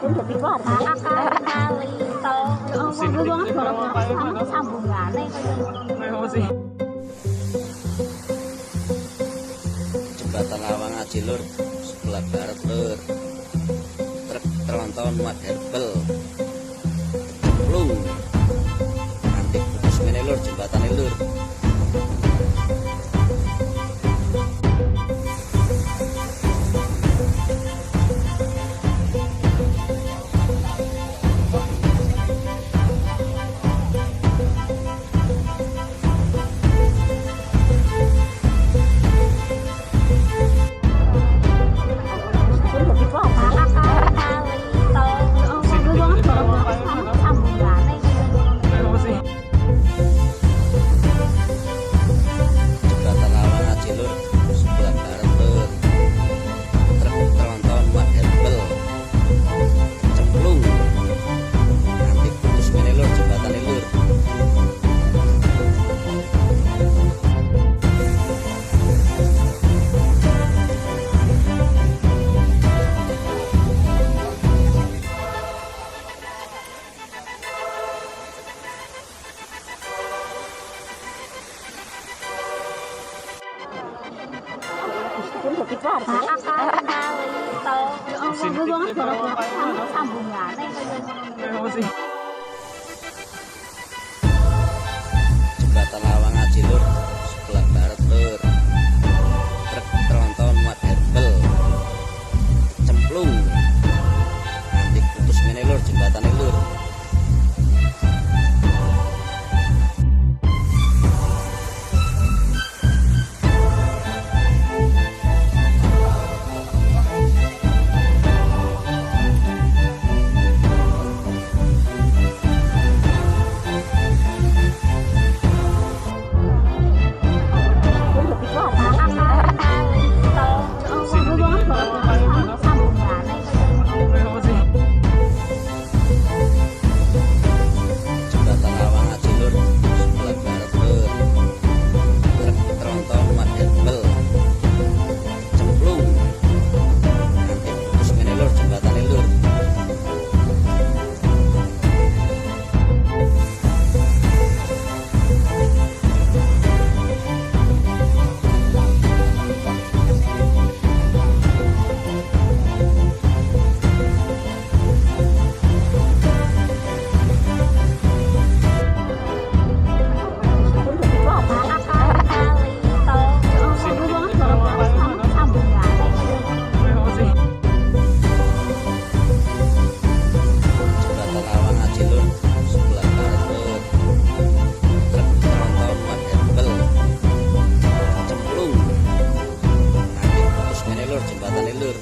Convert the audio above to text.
Udah keluar kali tol sambungane Jembatan Lawang Ajilur sebelah barat lur. Truk tronton muat herbel cemplung nanti putus mene lur jembatan lur. udah keluar kali tol sambungane Jembatan Lawang Ajilur sebelah barat lur. Truk tronton muat herbel cemplung nanti putus mene lur jembatan lur. Jembatan lur.